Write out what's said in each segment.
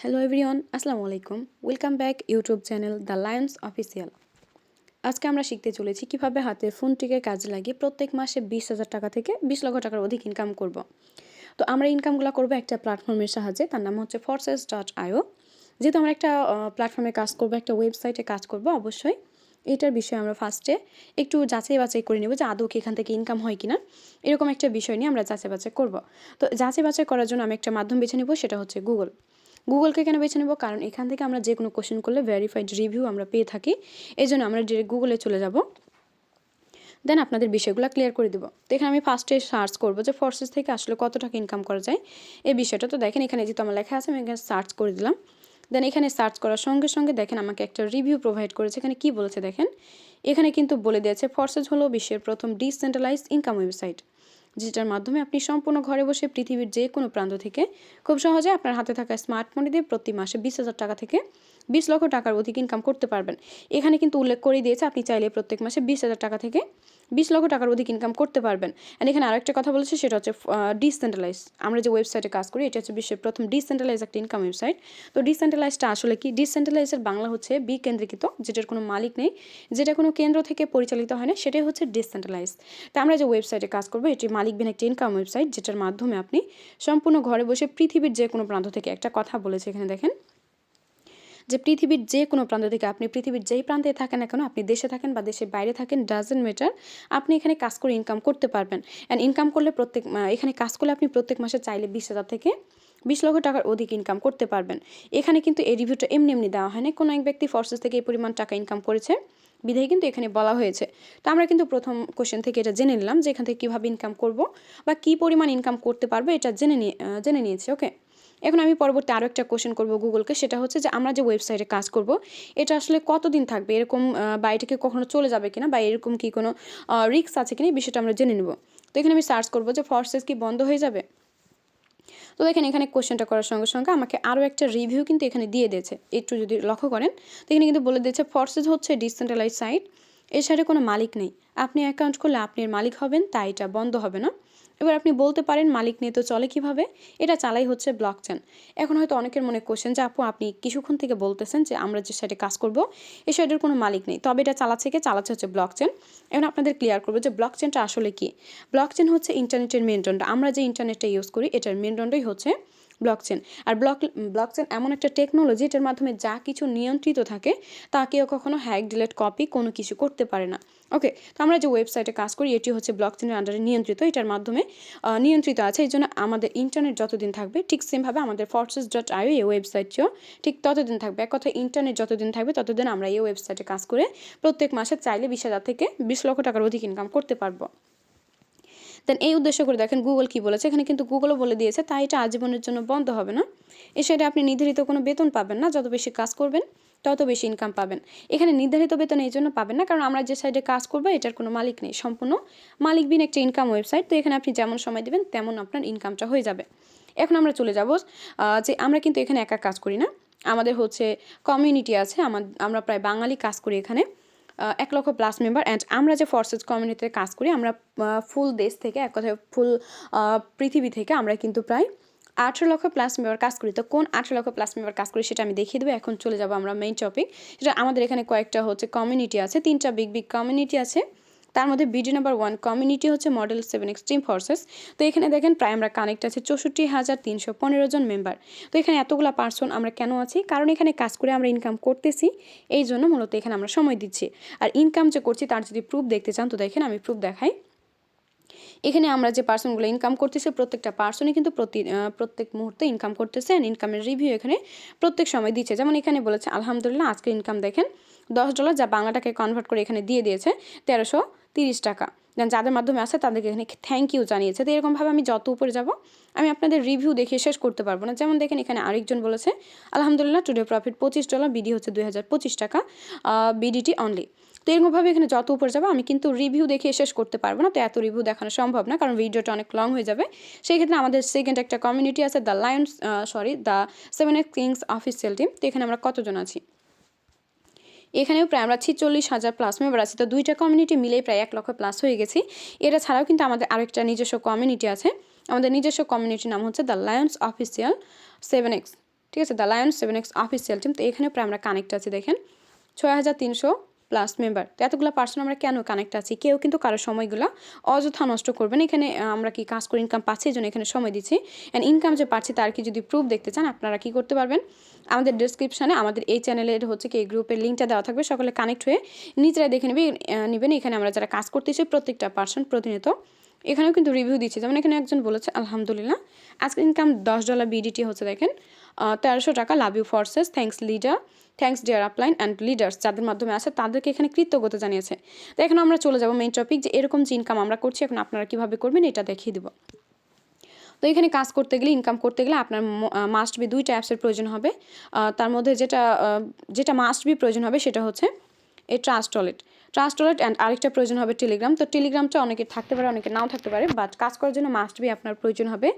Hello everyone, আসসালামু আলাইকুম। Welcome back YouTube channel the Lions official. আজকে আমরা শিখতে চলেছি কিভাবে হাতের ফোনটিকে কাজে লাগিয়ে প্রত্যেক মাসে 20,000 টাকা থেকে 20 লক্ষ টাকার অধিক ইনকাম করব। তো আমরা ইনকামগুলো করবো একটা প্ল্যাটফর্মের সাহায্যে, তার নাম হচ্ছে forces.io। যেহেতু আমরা একটা প্ল্যাটফর্মে কাজ করবো, একটা ওয়েবসাইটে কাজ করব, অবশ্যই এটার বিষয়ে আমরা ফার্স্টে একটু যাচাই বাছাই করে নেব যে আদৌ কি এখান থেকে ইনকাম হয় কিনা। এরকম একটা বিষয় নিয়ে আমরা যাচাই বাছাই করব। তো যাচাই বাছাই করার জন্য আমি একটা মাধ্যম বেছে নেব, সেটা হচ্ছে গুগলকে কেন বেছে নেব? কারণ এখান থেকে আমরা যে কোনো কোশ্চেন করলে ভেরিফাইড রিভিউ আমরা পেয়ে থাকি। এই জন্য আমরা ডিরেক্ট গুগলে চলে যাব, দেন আপনাদের বিষয়গুলো ক্লিয়ার করে দেবো। তো এখানে আমি ফার্স্টে সার্চ করবো যে ফোর্সেস থেকে আসলে কত টাকা ইনকাম করা যায় এই বিষয়টা। তো দেখেন এখানে যেহেতু আমার লেখা আছে, আমি এখানে সার্চ করে দিলাম। দেন এখানে সার্চ করার সঙ্গে সঙ্গে দেখেন আমাকে একটা রিভিউ প্রোভাইড করেছে। এখানে কি বলেছে দেখেন, এখানে কিন্তু বলে দিয়েছে ফোর্সেস হলো বিশ্বের প্রথম ডিসেন্ট্রালাইজড ইনকাম ওয়েবসাইট, যেটার মাধ্যমে আপনি সম্পূর্ণ ঘরে বসে পৃথিবীর যে কোনো প্রান্ত থেকে খুব সহজে আপনার হাতে থাকা স্মার্টফোনে দিয়ে প্রতি মাসে 20,000 টাকা থেকে 20 লক্ষ টাকার অধিক ইনকাম করতে পারবেন। এখানে কিন্তু উল্লেখ করে দিয়েছে আপনি চাইলে প্রত্যেক মাসে 20,000 টাকা থেকে 20 লক্ষ টাকার অধিক ইনকাম করতে পারবেন। অ্যান্ড এখানে আরেকটা কথা বলেছে, সেটা হচ্ছে ডিসেন্ট্রালাইজ। আমরা যে ওয়েবসাইটে কাজ করি এটা হচ্ছে বিশ্বের প্রথম ডিসেন্ট্রালাইজ একটা ইনকাম ওয়েবসাইট। তো ডিসেন্ট্রালাইজটা আসলে কি? ডিসেন্ট্রালাইজের বাংলা হচ্ছে বিকেন্দ্রীকৃত, যেটার কোনো মালিক নেই, যেটা কোনো কেন্দ্র থেকে পরিচালিত হয় না, সেটাই হচ্ছে ডিসেন্ট্রালাইজ। তো আমরা যে ওয়েবসাইটে কাজ করবো এটি মালিকবিহীন একটা ইনকাম ওয়েবসাইট, যেটার মাধ্যমে আপনি সম্পূর্ণ ঘরে বসে পৃথিবীর যে কোনো প্রান্ত থেকে, একটা কথা বলেছে এখানে দেখেন যে পৃথিবীর যে কোনো প্রান্ত থেকে, আপনি পৃথিবীর যেই প্রান্তে থাকেন না কেন, আপনি দেশে থাকেন বা দেশের বাইরে থাকেন, ডাজেন্ট ম্যাটার, আপনি এখানে কাজ করে ইনকাম করতে পারবেন। অ্যান্ড ইনকাম করলে এখানে কাজ করলে আপনি প্রত্যেক মাসে চাইলে 20,000 থেকে 20 লক্ষ টাকার অধিক ইনকাম করতে পারবেন। এখানে কিন্তু এই রিভিউটা এমনি এমনি দেওয়া হয় না, কোনো এক ব্যক্তি ফোর্সেস থেকে এই পরিমাণ টাকা ইনকাম করেছে বিধায় কিন্তু এখানে বলা হয়েছে। তো আমরা কিন্তু প্রথম কোশ্চেন থেকে এটা জেনে নিলাম যে এখান থেকে কীভাবে ইনকাম করব বা কী পরিমাণ ইনকাম করতে পারবো, এটা জেনে নিয়েছি। ওকে, এখন আমি পরবর্তী আরও একটা কোশ্চেন করব গুগলকে, সেটা হচ্ছে যে আমরা যে ওয়েবসাইটে কাজ করব এটা আসলে কতদিন থাকবে, এরকম বা এটা কি কখনো চলে যাবে কিনা, বা এরকম কি কোনো রিস্ক আছে কিনা, এই বিষয়টা আমরা জেনে নেব। তো এখানে আমি সার্চ করবো যে ফোর্সেস কি বন্ধ হয়ে যাবে। তো দেখেন এখানে কোশ্চেনটা করার সঙ্গে সঙ্গে আমাকে আরও একটা রিভিউ কিন্তু এখানে দিয়ে দিয়েছে। একটু যদি লক্ষ্য করেন তো এখানে কিন্তু বলে দিয়েছে ফোর্সেস হচ্ছে ডিসেন্ট্রালাইজ সাইট, এর সাথে কোনো মালিক নেই, আপনি অ্যাকাউন্ট করলে আপনি এর মালিক হবেন, তাই এটা বন্ধ হবে না। এবার আপনি বলতে পারেন মালিক নিয়ে তো চলে কিভাবে, এটা চালাই হচ্ছে ব্লকচেন। এখন হয়তো অনেকের মনে কোশ্চেন যে আপু আপনি কিছুক্ষণ থেকে বলতেছেন যে আমরা যে সাইটে কাজ করব এই সাইটের কোনো মালিক নেই, তবে এটা চালাচ্ছে হচ্ছে ব্লকচেন। এখন আপনাদের ক্লিয়ার করবো যে ব্লকচেনটা আসলে কি। ব্লকচেন হচ্ছে ইন্টারনেটের মেরুদণ্ড, আমরা যে ইন্টারনেটটা ইউজ করি এটার মেরুদণ্ডই হচ্ছে ব্লকচেন। আর ব্লকচেন এমন একটা টেকনোলজি এটার মাধ্যমে যা কিছু নিয়ন্ত্রিত থাকে তা কেউ কখনো হ্যাক, ডিলেট, কপি কোনো কিছু করতে পারে না। ওকে, তো আমরা যে ওয়েবসাইটে কাজ করি এটি হচ্ছে ব্লকচেনের আন্ডারে নিয়ন্ত্রিত, এটার মাধ্যমে নিয়ন্ত্রিত আছে। এই জন্য আমাদের ইন্টারনেট যতদিন থাকবে ঠিক সেমভাবে আমাদের forces.io এই ওয়েবসাইটটিও ঠিক ততদিন থাকবে। এক কথায় ইন্টারনেট যতদিন থাকবে ততদিন আমরা এই ওয়েবসাইটে কাজ করে প্রত্যেক মাসে চাইলে 20,000 থেকে 20 লক্ষ টাকার অধিক ইনকাম করতে পারবো। দেন এই উদ্দেশ্য করে দেখেন গুগল কি বলেছে, এখানে কিন্তু গুগলও বলে দিয়েছে তাই এটা আজীবনের জন্য বন্ধ হবে না। এ সাইডে আপনি নির্ধারিত কোনো বেতন পাবেন না, যত বেশি কাজ করবেন তত বেশি ইনকাম পাবেন। এখানে নির্ধারিত বেতন এই জন্য পাবেন না কারণ আমরা যে সাইডে কাজ করবো এটার কোনো মালিক নেই, সম্পূর্ণ মালিকবিহীন একটা ইনকাম ওয়েবসাইট। তো এখানে আপনি যেমন সময় দেবেন তেমন আপনার ইনকামটা হয়ে যাবে। এখন আমরা চলে যাব যে আমরা কিন্তু এখানে একা কাজ করি না, আমাদের হচ্ছে কমিউনিটি আছে, আমরা প্রায় বাঙালি কাজ করি এখানে 1 লক্ষ প্লাস মেম্বার। অ্যান্ড আমরা যে ফোর্সেস কমিউনিটিতে কাজ করি আমরা ফুল দেশ থেকে, এক কথায় ফুল পৃথিবী থেকে আমরা কিন্তু প্রায় 18 লক্ষ প্লাস মেম্বার কাজ করি। তো কোন 18 লক্ষ প্লাস মেম্বার কাজ করি সেটা আমি দেখিয়ে দেবো। এখন চলে যাব আমরা মেইন টপিক, যেটা আমাদের এখানে কয়েকটা হচ্ছে কমিউনিটি আছে, 3টা বিগ কমিউনিটি আছে। তার মধ্যে বিডি নাম্বার 1 কমিউনিটি হচ্ছে মডেল 7 এক্সট্রিম ফোর্সেস। তো এখানে দেখেন প্রায় আমরা কানেক্ট আছে 64,315 জন মেম্বার। তো এখানে এতগুলো পার্সন আমরা কেন আছি, কারণ এখানে কাজ করে আমরা ইনকাম করতেছি, এই জন্য মূলত এখানে আমরা সময় দিচ্ছি। আর ইনকাম যে করছি তার যদি প্রুফ দেখতে চান তো দেখেন আমি প্রুফ দেখাই। এখানে আমরা যে পার্সনগুলো ইনকাম করতেছে প্রত্যেকটা পার্সনই কিন্তু প্রত্যেক মুহূর্তে ইনকাম করতেছে। অ্যান্ড ইনকামের রিভিউ এখানে প্রত্যেক সময় দিচ্ছে। যেমন এখানে বলেছে আলহামদুলিল্লাহ আজকের ইনকাম দেখেন $10, যা বাংলা টাকায় কনভার্ট করে এখানে দিয়ে দিয়েছে 1330 টাকা। দেন যাদের মাধ্যমে আসে তাদেরকে এখানে থ্যাংক ইউ জানিয়েছে। তো এরকমভাবে আমি যত উপরে যাব আমি আপনাদের রিভিউ দেখিয়ে শেষ করতে পারবো না। যেমন দেখেন এখানে আরেকজন বলেছে আলহামদুলিল্লাহ টুডে প্রফিট $25, বিডি হচ্ছে 2025 টাকা, বিডিটি অনলি। তো এরকমভাবে এখানে যত উপরে যাবো আমি কিন্তু রিভিউ দেখে শেষ করতে পারবো না, তো এত রিভিউ দেখানো সম্ভব না কারণ ভিডিওটা অনেক লং হয়ে যাবে। সেই ক্ষেত্রে আমাদের সেকেন্ড একটা কমিউনিটি আছে দ্য 7 কিংস অফিসিয়াল টিম। তো এখানে আমরা কতজন আছি, এখানেও প্রায় আমরা 46,000 প্লাস মেম্বার আছি। তো 2টা কমিউনিটি মিলেই প্রায় 1 লক্ষ প্লাস হয়ে গেছি। এটা ছাড়াও কিন্তু আমাদের আরেকটা নিজস্ব কমিউনিটি আছে, আমাদের নিজস্ব কমিউনিটির নাম হচ্ছে দ্য লায়ন্স অফিসিয়াল 7X। ঠিক আছে, the Lions 7X official team. তো এখানে প্রায় আমরা কানেক্ট আছি, দেখেন 6300+ মেম্বার। তো এতগুলো পার্সন আমরা কেন কানেক্ট আছি? কেউ কিন্তু কারো সময়গুলো অযথা নষ্ট করবেন। এখানে আমরা কি কাজ করে ইনকাম পাচ্ছি, এই জন্য এখানে সময় দিচ্ছি। অ্যান্ড ইনকাম যে পাচ্ছি তার কি যদি প্রুফ দেখতে চান, আপনারা কি করতে পারবেন, আমাদের ডেসক্রিপশানে আমাদের এই চ্যানেলের হচ্ছে কি এই গ্রুপের লিঙ্কটা দেওয়া থাকবে, সকলে কানেক্ট হয়ে নিজেরাই দেখে নেবেন। এখানে আমরা যারা কাজ করতেছি প্রত্যেকটা পার্সন প্রতিনিয়ত এখানেও কিন্তু রিভিউ দিচ্ছি। যেমন এখানে একজন বলেছে আলহামদুলিল্লাহ আজকে ইনকাম $10 BDT হচ্ছে, দেখেন 1300 টাকা। Love you forces, thanks leader, thanks dear upline and leaders, যাদের মাধ্যমে আছে তাদেরকে এখানে কৃতজ্ঞতা জানিয়েছে। তো এখন আমরা চলে যাবো মেইন টপিক, যে এরকম যে ইনকাম আমরা করছি এখন আপনারা কীভাবে করবেন এটা দেখিয়ে দেবো। তো এখানে কাজ করতে গেলে, ইনকাম করতে গেলে আপনার মাস্ট বি 2টা অ্যাপসের প্রয়োজন হবে। তার মধ্যে যেটা মাস্ট বি প্রয়োজন হবে সেটা হচ্ছে এই ট্রাস্টওয়ালেট অ্যান্ড আরেকটা প্রয়োজন হবে টেলিগ্রাম। তো টেলিগ্রামটা অনেকের থাকতে পারে, অনেকের নাও থাকতে পারে, বাট কাজ করার জন্য মাস্ট বি আপনার প্রয়োজন হবে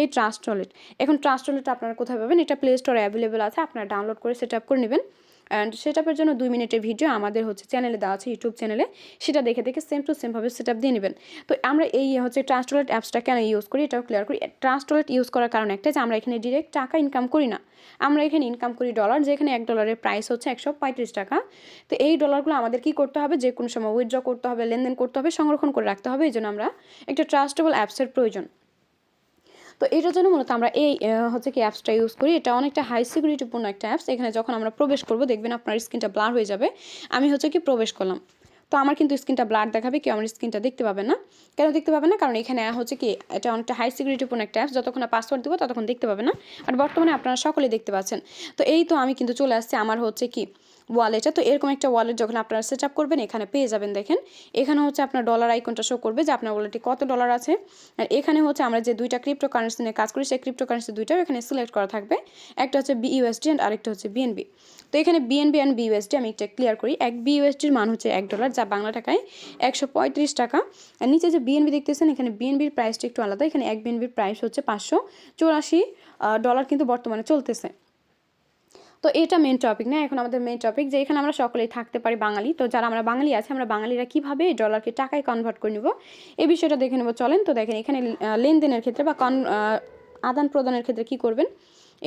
এই ট্রাস্টওয়ালেট। এখন ট্রাস্টওয়ালেট আপনারা কোথায় পাবেন? এটা প্লে স্টোরে অ্যাভেলেবেল আছে, আপনারা ডাউনলোড করে সেট আপ করে নেবেন। অ্যান্ড সেট আপের জন্য 2 মিনিটের ভিডিও আমাদের হচ্ছে চ্যানেলে দেওয়া আছে, ইউটিউব চ্যানেলে, সেটা দেখে সেম টু সেমভাবে সেট আপ দিয়ে নেবেন। তো আমরা এই হচ্ছে ট্রাস্টওয়ালেট অ্যাপসটা কেন ইউজ করি এটাও ক্লিয়ার করি। ট্রাস্টওয়ালেট ইউজ করার কারণ একটা, যে আমরা এখানে ডিরেক্ট টাকা ইনকাম করি না, আমরা এখানে ইনকাম করি ডলার, যেখানে $1 প্রাইস হচ্ছে 135 টাকা। তো এই ডলারগুলো আমাদের কি করতে হবে, যে কোনো সময় উইথড্র করতে হবে, লেনদেন করতে হবে, সংরক্ষণ করে রাখতে হবে। এই জন্য আমরা একটা ট্রাস্টেবল অ্যাপসের প্রয়োজন। তো এটার জন্য মূলত আমরা এই হচ্ছে কি অ্যাপসটা ইউজ করি। এটা অনেকটা হাই সিকিউরিটিপূর্ণ একটা অ্যাপস। এখানে যখন আমরা প্রবেশ করব দেখবেন আপনার স্ক্রিনটা ব্লার হয়ে যাবে। আমি হচ্ছে কি প্রবেশ করলাম, তো আমার কিন্তু স্ক্রিনটা ব্লার দেখাবে, কেউ আমার স্ক্রিনটা দেখতে পাবে না। কেন দেখতে পাবে না? কারণ এখানে হচ্ছে কি এটা অনেকটা হাই সিকিউরিটিপূর্ণ একটা অ্যাপস, যতক্ষণ না পাসওয়ার্ড দেবো ততক্ষণ দেখতে পাবে না। আর বর্তমানে আপনারা সকলে দেখতে পাচ্ছেন। তো এই তো আমি কিন্তু চলে আসছি আমার হচ্ছে কি ওয়ালেটে। তো এরকম একটা ওয়ালেট যখন আপনারা সেট আপ করবেন এখানে পেয়ে যাবেন। দেখেন এখানে হচ্ছে আপনার ডলার আইকনটা শো করবে যে আপনার ওয়ালেটে কত ডলার আছে। আর এখানে হচ্ছে আমরা যে 2টা ক্রিপ্টোকারেন্সি নিয়ে কাজ করি সেই ক্রিপ্টোকারেন্সি 2টাও এখানে সিলেক্ট করা থাকবে। একটা হচ্ছে BUSD অ্যান্ড আরেকটা হচ্ছে BNB। তো এখানে BNB অ্যান্ড BUSD আমি একটা ক্লিয়ার করি। এক BUSDর মান হচ্ছে $1, যা বাংলা টাকায় 135 টাকা। আর নিচে যে BNB দেখতেছেন এখানে BNBর প্রাইসটা একটু আলাদা। এখানে এক BNBর প্রাইস হচ্ছে $584 কিন্তু বর্তমানে চলতেছে। তো এটা মেন টপিক না, এখন আমাদের মেন টপিক যে এখানে আমরা সকলেই থাকতে পারি বাঙালি। তো যারা আমরা বাঙালি আছে, আমরা বাঙালিরা কীভাবে ডলারকে টাকায় কনভার্ট করে নেব এই বিষয়টা দেখে নেব, চলেন। তো দেখেন এখানে লেনদেনের ক্ষেত্রে বা আদান প্রদানের ক্ষেত্রে কী করবেন,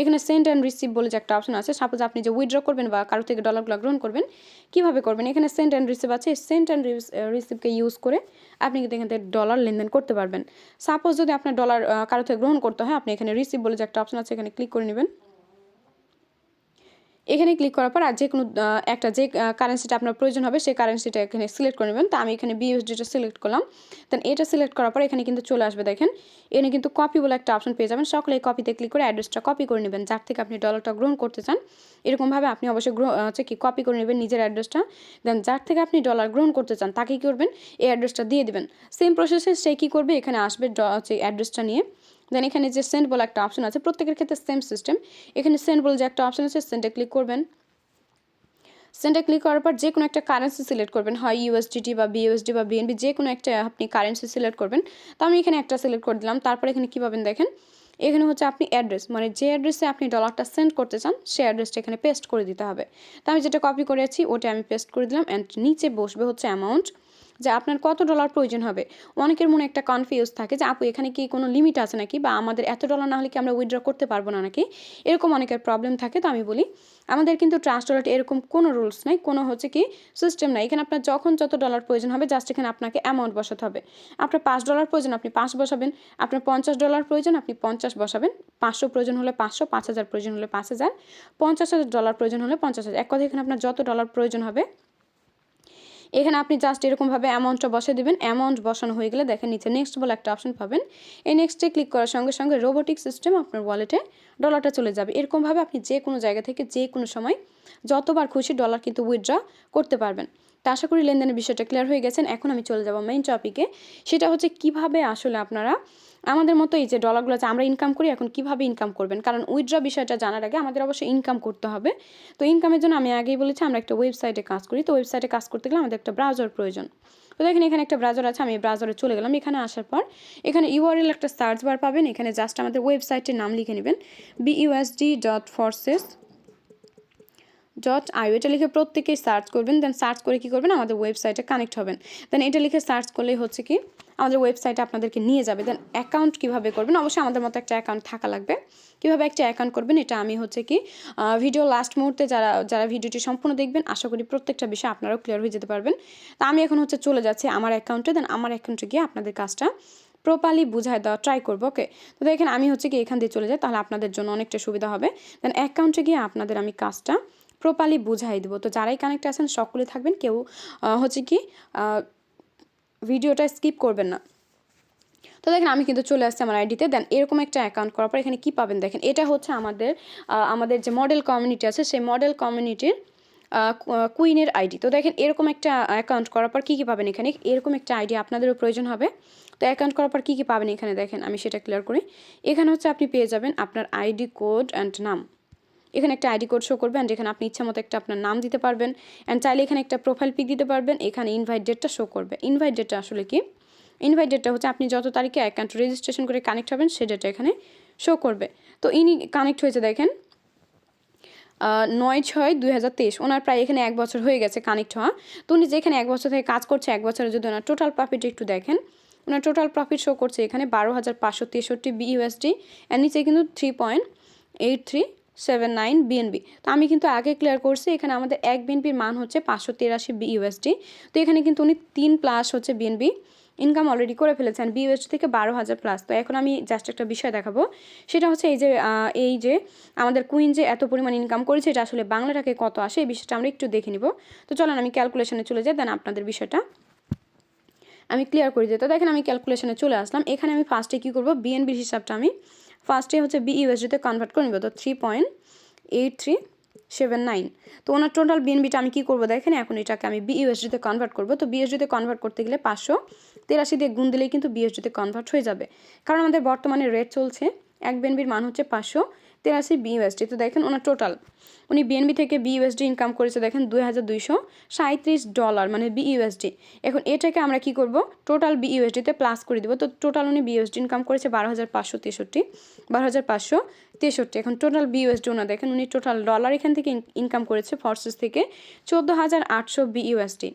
এখানে সেন্ড অ্যান্ড রিসিভ বলে যে একটা অপশন আছে। সাপোজ আপনি যে উইথড্র করবেন বা কারো থেকে ডলারগুলো গ্রহণ করবেন, কীভাবে করবেন, এখানে সেন্ড অ্যান্ড রিসিভ আছে। সেন্ড অ্যান্ড রিসিভকে ইউজ করে আপনি কিন্তু এখান থেকে ডলার লেনদেন করতে পারবেন। সাপোজ যদি আপনার ডলার কারো থেকে গ্রহণ করতে হয়, আপনি এখানে রিসিভ বলে যে একটা অপশন আছে, এখানে ক্লিক করে নেবেন। এখানে ক্লিক করার পর আর যে কোনো একটা যে কারেন্সিটা আপনার প্রয়োজন হবে সেই কারেন্সিটা এখানে সিলেক্ট করে নেবেন। তো আমি এখানে BUSDটা সিলেক্ট করলাম। দেন এটা সিলেক্ট করার পর এখানে কিন্তু চলে আসবে, দেখেন এখানে কিন্তু কপি বলে একটা অপশন পেয়ে যাবেন। সকলে এই কপিতে ক্লিক করে অ্যাড্রেসটা কপি করে নেবেন, যার থেকে আপনি ডলারটা গ্রহণ করতে চান। এরকমভাবে আপনি অবশ্যই হচ্ছে কি কপি করে নেবেন নিজের অ্যাড্রেসটা। দেন যার থেকে আপনি ডলার গ্রহণ করতে চান তাকে কী করবেন, এই অ্যাড্রেসটা দিয়ে দেবেন। সেম প্রসেসে সে কী করবে, এখানে আসবে হচ্ছে অ্যাড্রেসটা নিয়ে। দেন এখানে যে সেন্ড বলে একটা অপশন আছে, প্রত্যেকের ক্ষেত্রে সেম সিস্টেম। এখানে সেন্ড বলে যে একটা অপশন আছে, সেন্ডে ক্লিক করবেন। সেন্ডে ক্লিক করার পর যে কোনো একটা কারেন্সি সিলেক্ট করবেন, হয় USDT বা BUSD বা BNB, যে কোনো একটা আপনি কারেন্সি সিলেক্ট করবেন। তো আমি এখানে একটা সিলেক্ট করে দিলাম। তারপর এখানে কী পাবেন দেখেন, এখানে হচ্ছে আপনি অ্যাড্রেস, মানে যে অ্যাড্রেসে আপনি ডলারটা সেন্ড করতে চান সেই অ্যাড্রেসটা এখানে পেস্ট করে দিতে হবে। তো আমি যেটা কপি করেছি ওটা আমি পেস্ট করে দিলাম। অ্যান্ড নিচে বসবে হচ্ছে অ্যামাউন্ট, যে আপনার কত ডলার প্রয়োজন হবে। অনেকের মনে একটা কনফিউজ থাকে যে আপু এখানে কি কোনো লিমিট আছে নাকি, বা আমাদের এত ডলার না হলে কি আমরা উইথড্র করতে পারবো না নাকি, এরকম অনেকের প্রবলেম থাকে। তো আমি বলি আমাদের কিন্তু ট্রাস্ট ওয়ালেটে এরকম কোনো রুলস নাই, কোনো হচ্ছে কি সিস্টেম নাই। এখানে আপনার যখন যত ডলার প্রয়োজন হবে জাস্ট এখানে আপনাকে অ্যামাউন্ট বসাতে হবে। আপনার $5 প্রয়োজন আপনি 5 বসাবেন, আপনার $50 প্রয়োজন আপনি 50 বসাবেন, 500 প্রয়োজন হলে 500, 5000 প্রয়োজন হলে 5000, $50,000 প্রয়োজন হলে 50,000। এক কথা এখানে আপনার যত ডলার প্রয়োজন হবে এখানে আপনি জাস্ট এরকমভাবে অ্যামাউন্টটা বসে দেবেন। অ্যামাউন্ট বসানো হয়ে গেলে দেখেন নিচে নেক্সট বলে একটা অপশন পাবেন। এই নেক্সটে ক্লিক করার সঙ্গে সঙ্গে রোবোটিক সিস্টেম আপনার ওয়ালেটে ডলারটা চলে যাবে। এরকমভাবে আপনি যে কোনো জায়গা থেকে যে কোনো সময় যতবার খুশি ডলার কিন্তু উইথড্র করতে পারবেন। তা আশা করি লেনদেনের বিষয়টা ক্লিয়ার হয়ে গেছেন। এখন আমি চলে যাব মেইন টপিকে, সেটা হচ্ছে কিভাবে আসলে আপনারা আমাদের মতো এই যে ডলারগুলো আছে আমরা ইনকাম করি, এখন কিভাবে ইনকাম করবেন। কারণ উইথড্র বিষয়টা জানার আগে আমাদের অবশ্যই ইনকাম করতে হবে। তো ইনকামের জন্য আমি আগেই বলেছি আমরা একটা ওয়েবসাইটে কাজ করি। তো ওয়েবসাইটে কাজ করতে গেলে আমাদের একটা ব্রাউজার প্রয়োজন। তো দেখেন এখানে একটা ব্রাউজার আছে, আমি ব্রাউজারে চলে গেলাম। এখানে আসার পর এখানে URL একটা সার্চ বার পাবেন, এখানে জাস্ট আমাদের ওয়েবসাইটের নাম লিখে নেবেন BUSD.forces.io, এটা লিখে প্রত্যেকেই সার্চ করবেন। দেন সার্চ করে কী করবেন, আমাদের ওয়েবসাইটে কানেক্ট হবেন। দেন এটা লিখে সার্চ করলেই হচ্ছে কি আমাদের ওয়েবসাইটে আপনাদেরকে নিয়ে যাবে। দেন অ্যাকাউন্ট কীভাবে করবেন, অবশ্যই আমাদের মতো একটা অ্যাকাউন্ট থাকা লাগবে। কীভাবে একটা অ্যাকাউন্ট করবেন এটা আমি হচ্ছে কি ভিডিও লাস্ট মুহূর্তে যারা ভিডিওটি সম্পূর্ণ দেখবেন আশা করি প্রত্যেকটা বিষয় আপনারাও ক্লিয়ার হয়ে যেতে পারবেন। তা আমি এখন হচ্ছে চলে যাচ্ছি আমার অ্যাকাউন্টে, দেন আমার অ্যাকাউন্টে গিয়ে আপনাদের কাজটা প্রপারলি বুঝায় দেওয়া ট্রাই করবো। ওকে, তো দেখেন আমি হচ্ছে কি এখান দিয়ে চলে যাই, তাহলে আপনাদের জন্য অনেকটা সুবিধা হবে। দেন অ্যাকাউন্টে গিয়ে আপনাদের আমি কাজটা প্রপারলি বুঝাই দেবো। তো যারাই কানেক্ট আছেন সকলে থাকবেন, কেউ হচ্ছে কি ভিডিওটা স্কিপ করবেন না। তো দেখেন আমি কিন্তু চলে আসছি আমার আইডিতে। দেন এরকম একটা অ্যাকাউন্ট করার পর এখানে কী পাবেন দেখেন, এটা হচ্ছে আমাদের যে মডেল কমিউনিটি আছে সেই মডেল কমিউনিটির কুইনের আইডি। তো দেখেন এরকম একটা অ্যাকাউন্ট করার পর কী কী পাবেন এখানে, এরকম একটা আইডি আপনাদেরও প্রয়োজন হবে। তো অ্যাকাউন্ট করার পর কী কী পাবেন এখানে দেখেন, আমি সেটা ক্লিয়ার করি। এখানে হচ্ছে আপনি পেয়ে যাবেন আপনার আইডি কোড অ্যান্ড নাম। এখানে একটা আইডি কোড শো করবে অ্যান্ড এখানে আপনি ইচ্ছা মতো একটা আপনার নাম দিতে পারবেন অ্যান্ড চাইলে এখানে একটা প্রোফাইল পিক দিতে পারবেন। এখানে ইনভাইট ডেটটা শো করবে। ইনভাইট ডেটটা আসলে কি, ইনভাইট ডেটটা হচ্ছে আপনি যত তারিখে অ্যাকাউন্ট রেজিস্ট্রেশন করে কানেক্ট হবেন সে ডেটটা এখানে শো করবে। তো ইনি কানেক্ট হয়েছে দেখেন 9/6/2023, ওনার প্রায় এখানে 1 বছর হয়ে গেছে কানেক্ট হওয়া। তো উনি যেখানে 1 বছর থেকে কাজ করছে, 1 বছরে যদি ওনার টোটাল প্রফিট একটু দেখেন, ওনার টোটাল প্রফিট শো করছে এখানে 12,563 বিইউএসডি অ্যান্ড নিচে কিন্তু 3.8379 বিএনবি। তো আমি কিন্তু আগে ক্লিয়ার করছি এখানে আমাদের 1 বিএনপির মান হচ্ছে 583 বিইউএসডি। তো এখানে কিন্তু উনি 3+ হচ্ছে বিএনবি ইনকাম অলরেডি করে ফেলেছেন বিইউএসডি থেকে 12,000+। তো এখন আমি জাস্ট একটা বিষয় দেখাবো, সেটা হচ্ছে এই যে আমাদের কুইন যে এত পরিমাণ ইনকাম করেছে এটা আসলে বাংলা টাকায় কত আসে এই বিষয়টা আমরা একটু দেখে নিব। তো চলেন আমি ক্যালকুলেশনে চলে যাই, দেন আপনাদের বিষয়টা আমি ক্লিয়ার করে দিই। তো দেখেন আমি ক্যালকুলেশনে চলে আসলাম। এখানে আমি ফার্স্টে কী করবো, বিএনবির হিসাবটা আমি ফার্স্টে হচ্ছে বিইউএসডিতে কনভার্ট করে নেব। তো 3.8379। তো ওনার টোটাল বিএনবিটা আমি কী করবো দেখেন, এখন এটাকে আমি বিইউএসডিতে কনভার্ট করবো। তো বিইউএসডিতে কনভার্ট করতে গেলে 583 দিয়ে গুণ দিলেই কিন্তু বিইউএসডিতে কনভার্ট হয়ে যাবে, কারণ আমাদের বর্তমানে রেট চলছে 1 বিএনবির মান হচ্ছে 583 বিইউএসডি। তো দেখেন ওনার টোটাল উনি বিএনবি থেকে বিইউএসডি ইনকাম করেছে দেখেন $2,237 মানে বিইউএসডি। এখন এটাকে আমরা কি করব, টোটাল বিইউএসডিতে প্লাস করে দেবো। তো টোটাল উনি বিইউএসডি ইনকাম করেছে 12,563। এখন টোটাল বিইউএসডি ওনা দেখেন উনি টোটাল ডলার এখান থেকে ইনকাম করেছে ফর্সেস থেকে 14,800 বিইউএসডি।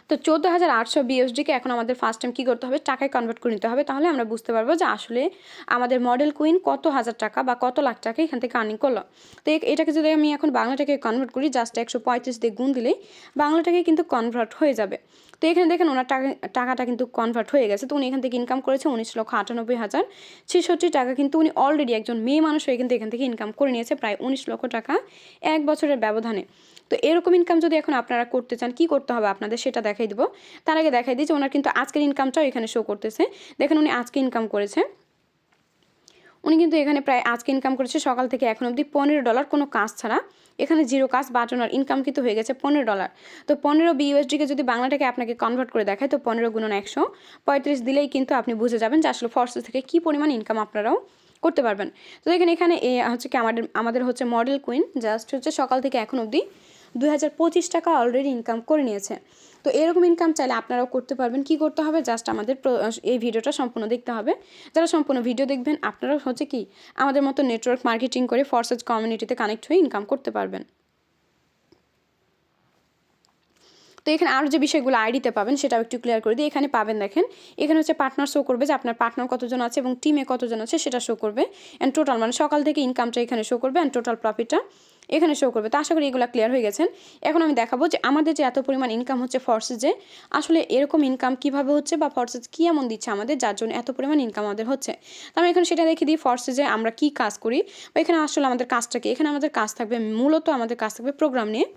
তো 14,800 বিইউএসডিকে এখন আমাদের ফার্স্ট টাইম কী করতে হবে, টাকায় কনভার্ট করে নিতে হবে। তাহলে আমরা বুঝতে পারবো যে আসলে আমাদের মডেল কুইন কত হাজার টাকা বা কত লাখ টাকা এখান থেকে আর্নিং করলো। তো এটাকে যদি আমি এখন বাংলা টাকায় কনভার্ট করি, জাস্ট 135 দিয়ে গুণ দিলেই বাংলা টাকায় কিন্তু কনভার্ট হয়ে যাবে। তো এখানে দেখেন ওনার টাকাটা কিন্তু কনভার্ট হয়ে গেছে। তো উনি এখান থেকে ইনকাম করেছে 19,98,066 টাকা। কিন্তু উনি অলরেডি একজন মেয়ে মানুষ হয়ে কিন্তু এখান থেকে ইনকাম করে নিয়েছে প্রায় 19 লক্ষ টাকা 1 বছরের ব্যবধানে। তো এরকম ইনকাম যদি এখন আপনারা করতে চান, কি করতে হবে আপনাদের সেটা দেখাই দেবো। তার আগে দেখাই দিই যে ওনার কিন্তু আজকের ইনকামটাও এখানে শো করতেছে। দেখেন উনি আজকে ইনকাম করেছে, উনি কিন্তু এখানে প্রায় আজকে ইনকাম করেছে সকাল থেকে এখন অবধি $15 কোনো কাজ ছাড়া। এখানে জিরো কাজ, বাট ওনার ইনকাম কিন্তু হয়ে গেছে $15। তো 15 বিইউএসডিকে যদি বাংলাটাকে আপনাকে কনভার্ট করে দেখায়, তো 15 গুণন 135 দিলেই কিন্তু আপনি বুঝে যাবেন যে আসলে ফর্সেস থেকে কী পরিমাণ ইনকাম আপনারাও করতে পারবেন। তো দেখেন এখানে হচ্ছে কি আমাদের হচ্ছে মডেল কুইন জাস্ট হচ্ছে সকাল থেকে এখন অবধি 2,025 টাকা অলরেডি ইনকাম করে নিয়েছে। তো এরকম ইনকাম চাইলে আপনারাও করতে পারবেন। কি করতে হবে, জাস্ট আমাদের এই ভিডিওটা সম্পূর্ণ দেখতে হবে। যারা সম্পূর্ণ ভিডিও দেখবেন আপনারাও হচ্ছে কি আমাদের মতো নেটওয়ার্ক মার্কেটিং করে ফরসেজ কমিউনিটিতে কানেক্ট হয়ে ইনকাম করতে পারবেন। তো এখানে আরও যে বিষয়গুলো আইডিতে পাবেন সেটাও একটু ক্লিয়ার করে দিই। এখানে পাবেন দেখেন, এখানে হচ্ছে পার্টনার শো করবে যে আপনার পার্টনার কতজন আছে এবং টিমে কতজন আছে সেটা শো করবে অ্যান্ড টোটাল মানে সকাল থেকে ইনকামটা এখানে শো করবে অ্যান্ড টোটাল প্রফিটটা এখানে শো করবে। তো আশা করি এগুলো ক্লিয়ার হয়ে গেছেন। এখন আমি দেখাবো যে আমাদের যে এত পরিমাণ ইনকাম হচ্ছে ফরসেজে, আসলে এরকম ইনকাম কীভাবে হচ্ছে বা ফরসেজ কী এমন দিচ্ছে আমাদের যার জন্য এত পরিমাণ ইনকাম আমাদের হচ্ছে। তো আমি এখন সেটা দেখে দিই ফরসেজে আমরা কী কাজ করি বা এখানে আসলে আমাদের কাজটা কি। এখানে আমাদের কাজ থাকবে মূলত আমাদের কাজ থাকবে প্রোগ্রাম নিয়ে।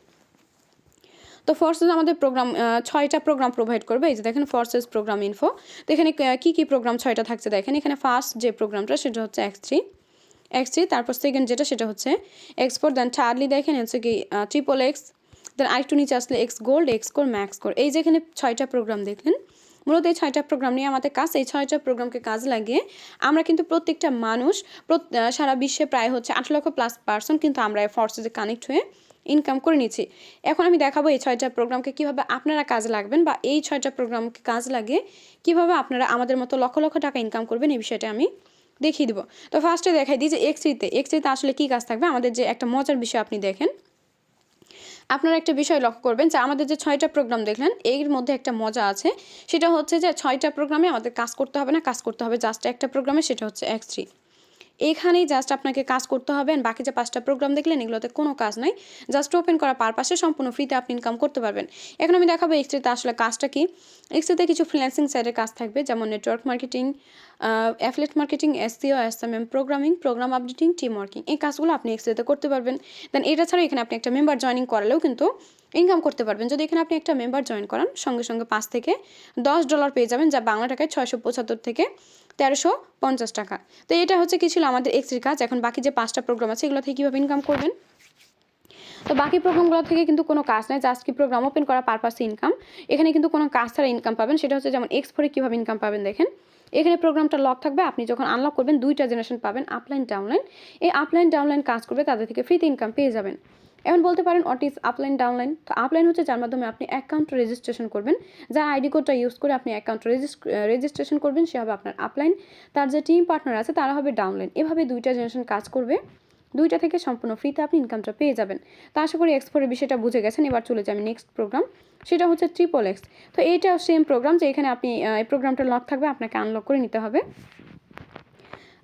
তো ফরসেস আমাদের প্রোগ্রাম 6টা প্রোগ্রাম প্রোভাইড করবে। এই যে দেখেন ফরসেস প্রোগ্রাম ইনফো। তো এখানে কী প্রোগ্রাম 6টা থাকছে দেখেন। এখানে ফার্স্ট যে প্রোগ্রামটা সেটা হচ্ছে X3, তারপর সেকেন্ড যেটা সেটা হচ্ছে X4, দেন থার্ডলি দেখেন হচ্ছে কি XXX, দেন আরেকটু নিচে আসলে X gold, X core, max core. এই যে এখানে 6টা প্রোগ্রাম দেখলেন, মূলত এই 6টা প্রোগ্রাম নিয়ে আমাদের কাজ। এই 6টা প্রোগ্রামকে কাজ লাগিয়ে আমরা কিন্তু প্রত্যেকটা মানুষ সারা বিশ্বে প্রায় হচ্ছে 8 লক্ষ প্লাস পার্সন কিন্তু আমরা ফরসেজে কানেক্ট হয়ে ইনকাম করে নিচ্ছি। এখন আমি দেখাবো এই 6টা প্রোগ্রামকে কীভাবে আপনারা কাজে লাগবেন বা এই 6টা প্রোগ্রামকে কাজ লাগিয়ে কীভাবে আপনারা আমাদের মতো লক্ষ লক্ষ টাকা ইনকাম করবেন এই বিষয়টা আমি দেখিয়ে দেবো। তো ফার্স্টে দেখাই দিই যে X3তে আসলে কী কাজ থাকবে। আমাদের যে একটা মজার বিষয় আপনি দেখেন, আপনারা একটা বিষয় লক্ষ্য করবেন যে আমাদের যে 6টা প্রোগ্রাম দেখলেন এর মধ্যে একটা মজা আছে, সেটা হচ্ছে যে 6টা প্রোগ্রামে আমাদের কাজ করতে হবে না, কাজ করতে হবে জাস্ট একটা প্রোগ্রামে, সেটা হচ্ছে X3। এখানেই জাস্ট আপনাকে কাজ করতে হবে, and বাকি যে 5টা প্রোগ্রাম দেখলেন এগুলোতে কোনো কাজ নাই, জাস্ট ওপেন করা পারপাসে সম্পূর্ণ ফ্রিতে আপনি ইনকাম করতে পারবেন। এখন আমি দেখাবো X3তে আসলে কাজটা কি। X3তে কিছু ফ্রিল্যান্সিং সাইডের কাজ থাকবে, যেমন network marketing, affiliate marketing, SEO, SMM, programming, program updating, team working, এই কাজগুলো আপনি X3তে করতে পারবেন। দেন এটা ছাড়া এখানে আপনি একটা মেম্বার জয়েনিং করালেও কিন্তু ইনকাম করতে পারবেন। যদি এখানে আপনি একটা মেম্বার জয়েন করান, সঙ্গে সঙ্গে $5 থেকে $10 পেয়ে যাবেন, যা বাংলা টাকায় 675 থেকে 1350 টাকা। তো এটা হচ্ছে কি ছিল আমাদের X3 কাজ। এখন বাকি যে 5টা প্রোগ্রাম আছে এগুলো থেকে কীভাবে ইনকাম করবেন। তো বাকি প্রোগ্রামগুলো থেকে কিন্তু কোনো কাজ নাই, জাস্ট কি প্রোগ্রাম ওপেন করা পারপাসে ইনকাম। এখানে কিন্তু কোনো কাজ ছাড়া ইনকাম পাবেন, সেটা হচ্ছে যেমন X4 কীভাবে ইনকাম পাবেন দেখেন। এখানে প্রোগ্রামটা লক থাকবে, আপনি যখন আনলক করবেন 2টা জেনারেশন পাবেন, আপলাইন ডাউনলাইন। এই আপলাইন ডাউনলাইন কাজ করবে, তাদের থেকে ফ্রিতে ইনকাম পেয়ে যাবেন। এখন বলতে পারেন হোয়াট ইজ আপলাইন ডাউনলাইন। তো আপলাইন হচ্ছে যার মাধ্যমে আপনি অ্যাকাউন্ট রেজিস্ট্রেশন করবেন, যার আইডি কোডটা ইউজ করে আপনি অ্যাকাউন্ট রেজিস্ট্রেশন করবেন, সে হবে আপনার আপলাইন, তার যে টিম পার্টনার আছে তারা হবে ডাউনলাইন। এভাবে 2টা জেনারেশন কাজ করবে, 2টা থেকে সম্পূর্ণ ফ্রিতে আপনি ইনকামটা পেয়ে যাবেন। তো আশা করি X4 বিষয়টা বুঝে গেছেন। এবার চলে যাই আমি নেক্সট প্রোগ্রাম, সেটা হচ্ছে XXX। তো এইটাও সেম প্রোগ্রাম, যে এখানে আপনি এই প্রোগ্রামটা লক থাকবে, আপনাকে আনলক করে নিতে হবে।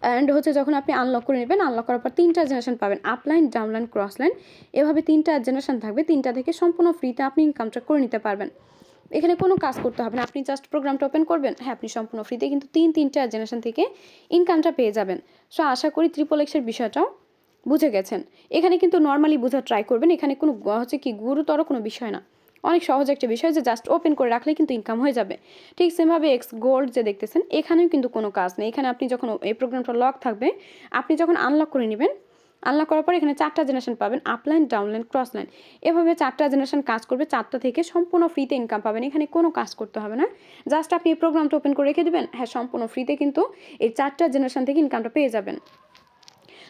অ্যান্ড হচ্ছে যখন আপনি আনলক করে নেবেন, আনলক করার পর 3টা জেনারেশন পাবেন, আপলাইন, ডাউনলাইন, ক্রসলাইন। এভাবে 3টা জেনারেশন থাকবে, 3টা থেকে সম্পূর্ণ ফ্রিতে আপনি ইনকামটা করে নিতে পারবেন। এখানে কোনো কাজ করতে হবে না, আপনি জাস্ট প্রোগ্রামটা ওপেন করবেন, হ্যাঁ আপনি সম্পূর্ণ ফ্রিতে কিন্তু 3টা জেনারেশন থেকে ইনকামটা পেয়ে যাবেন। সো আশা করি XXXের বিষয়টাও বুঝে গেছেন। এখানে কিন্তু নর্মালি বোঝার ট্রাই করবেন, এখানে কোনো হচ্ছে কি গুরুতর কোনো বিষয় না, অনেক সহজ একটা বিষয়, যে জাস্ট ওপেন করে রাখলে কিন্তু ইনকাম হয়ে যাবে। ঠিক সেমভাবে এক্স গোল্ড যে দেখতেছেন, এখানেও কিন্তু কোনো কাজ নেই। এখানে আপনি যখন এই প্রোগ্রামটা লক থাকবে, আপনি যখন আনলক করে নেবেন, আনলক করার পর এখানে 4টা জেনারেশন পাবেন, আপলাইন, ডাউনলাইন, ক্রসলাইন। এভাবে 4টা জেনারেশন কাজ করবে, 4টা থেকে সম্পূর্ণ ফ্রিতে ইনকাম পাবেন। এখানে কোনো কাজ করতে হবে না, জাস্ট আপনি এই প্রোগ্রামটা ওপেন করে রেখে দেবেন, হ্যাঁ সম্পূর্ণ ফ্রিতে কিন্তু এই 4টা জেনারেশন থেকে ইনকামটা পেয়ে যাবেন।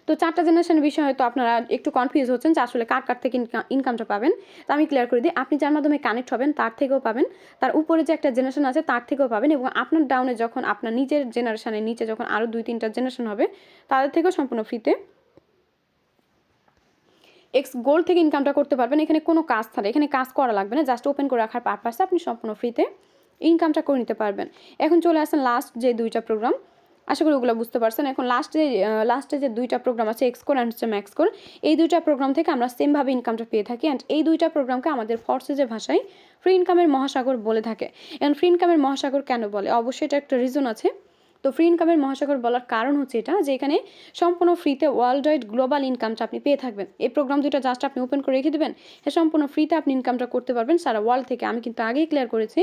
তো 4টা জেনারেশনের বিষয়ে হয়তো আপনারা একটু কনফিউজ হচ্ছেন যে আসলে কার থেকে ইনকামটা পাবেন। তো আমি ক্লিয়ার করে দিই, আপনি যার মাধ্যমে কানেক্ট হবেন তার থেকেও পাবেন, তার উপরে যে একটা জেনারেশন আছে তার থেকেও পাবেন, এবং আপনার ডাউনে যখন আপনার নিজের জেনারেশনের নিচে যখন আরও 2-3টা জেনারেশন হবে তাদের থেকেও সম্পূর্ণ ফ্রিতে এক্স গোল্ড থেকে ইনকামটা করতে পারবেন। এখানে কোনো কাজ ছাড়া, এখানে কাজ করা লাগবে না, জাস্ট ওপেন করে রাখার পারপাসে আপনি সম্পূর্ণ ফ্রিতে ইনকামটা করে নিতে পারবেন। এখন চলে আসেন লাস্ট যে 2টা প্রোগ্রাম, আশা করি ওগুলো বুঝতে পারছেন। এখন লাস্টে যে 2টা প্রোগ্রাম আছে, এক্সকোর অ্যান্ড হচ্ছে ম্যাক্সকোর, এই 2টা প্রোগ্রাম থেকে আমরা সেমভাবে ইনকামটা পেয়ে থাকি। অ্যান্ড এই 2টা প্রোগ্রামকে আমাদের ফর্সেজের ভাষায় ফ্রি ইনকামের মহাসাগর বলে থাকে। এখন ফ্রি ইনকামের মহাসাগর কেন বলে, অবশ্যই এটা একটা রিজন আছে। তো ফ্রি ইনকামের মহাসাগর বলার কারণ হচ্ছে এটা, যে এখানে সম্পূর্ণ ফ্রিতে ওয়ার্ল্ড ওয়াইড গ্লোবাল ইনকামটা আপনি পেয়ে থাকবেন। এই প্রোগ্রাম 2টা জাস্ট আপনি ওপেন করে রেখে দেবেন, হ্যাঁ সম্পূর্ণ ফ্রিতে আপনি ইনকামটা করতে পারবেন সারা ওয়ার্ল্ড থেকে। আমি কিন্তু আগেই ক্লিয়ার করেছি,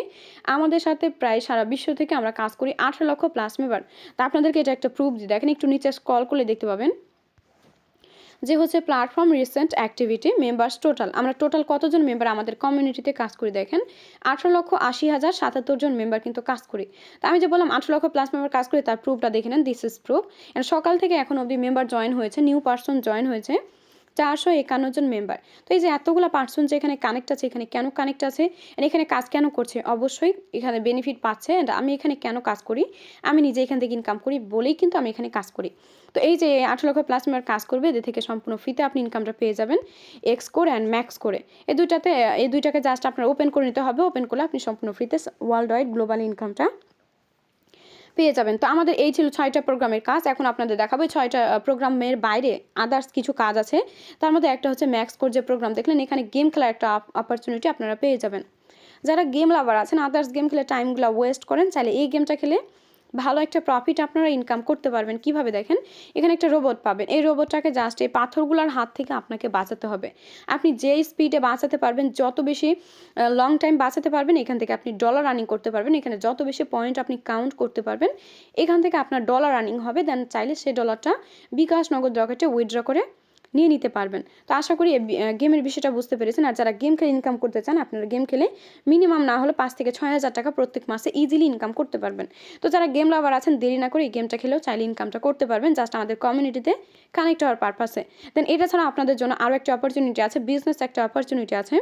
আমাদের সাথে প্রায় সারা বিশ্ব থেকে আমরা কাজ করি 18 লক্ষ প্লাস মেম্বার। তা আপনাদেরকে এটা একটা প্রুফ দিই, দেখেন একটু নিচে স্ক্রল করলে দেখতে পাবেন যে হচ্ছে platform recent activity members total, আমরা টোটাল কতজন মেম্বার আমাদের কমিউনিটিতে কাজ করি দেখেন 18,80,077 জন মেম্বার কিন্তু কাজ করি। তা আমি যে বললাম 18 লক্ষ প্লাস মেম্বার কাজ করি, তার প্রুফটা দেখে নেন, দিস ইজ প্রুফ। অ্যান্ড সকাল থেকে এখন অবধি মেম্বার জয়েন হয়েছে, নিউ পার্সন জয়েন হয়েছে 451 জন মেম্বার। তো এই যে এতগুলো পার্সন যে এখানে কানেক্ট আছে, এখানে কেন কানেক্ট আছে, এখানে কাজ কেন করছে, অবশ্যই এখানে বেনিফিট পাচ্ছে। অ্যান্ড আমি এখানে কেন কাজ করি, আমি নিজে এখান থেকে ইনকাম করি বলেই কিন্তু আমি এখানে কাজ করি। তো এই যে 18 লক্ষ প্লাস মেম্বার কাজ করবে, এদের থেকে সম্পূর্ণ ফ্রিতে আপনি ইনকামটা পেয়ে যাবেন এক্স কোর অ্যান্ড ম্যাক্স করে। এই দুইটাকে জাস্ট আপনার ওপেন করে নিতে হবে, ওপেন করলে আপনি সম্পূর্ণ ফ্রিতে ওয়ার্ল্ড ওয়াইড গ্লোবাল ইনকামটা পেয়ে যাবেন। তো আমাদের এই ছিল 6টা প্রোগ্রামের কাজ। এখন আপনাদের দেখাবো 6টা প্রোগ্রামের বাইরে আদার্স কিছু কাজ আছে। তার মধ্যে একটা হচ্ছে ম্যাক্স কোর যে প্রোগ্রাম দেখলেন, এখানে গেম খেলার একটা অপরচুনিটি আপনারা পেয়ে যাবেন। যারা গেম লাভার আছেন, আদার্স গেম খেলে টাইমগুলো ওয়েস্ট করেন, চাইলে এই গেমটা খেলে ভালো একটা প্রফিট আপনারা ইনকাম করতে পারবেন। কিভাবে দেখেন, এখানে একটা রোবট পাবেন, এই রোবটটাকে জাস্ট এই পাথরগুলোর হাত থেকে আপনাকে বাঁচাতে হবে। আপনি যেই স্পিডে বাঁচাতে পারবেন, যত বেশি লং টাইম বাঁচাতে পারবেন, এখান থেকে আপনি ডলার রানিং করতে পারবেন। এখানে যত বেশি পয়েন্ট আপনি কাউন্ট করতে পারবেন, এখান থেকে আপনার ডলার রানিং হবে। দেন চাইলে সেই ডলারটা বিকাশ নগদ রকেটে উইথড্র করে নিয়ে নিতে পারবেন। তো আশা করি গেমের বিষয়টা বুঝতে পেরেছেন। আর যারা গেম খেলে ইনকাম করতে চান, আপনারা গেম খেলে মিনিমাম না হলে 5 থেকে 6 হাজার টাকা প্রত্যেক মাসে ইজিলি ইনকাম করতে পারবেন। তো যারা গেম লাভার আছেন, দেরি না করে এই গেমটা খেলেও চাইলে ইনকামটা করতে পারবেন, জাস্ট আমাদের কমিউনিটিতে কানেক্ট হওয়ার পারপাসে। দেন এটা ছাড়া আপনাদের জন্য আরও একটা অপরচুনিটি আছে, বিজনেস একটা অপরচুনিটি আছে।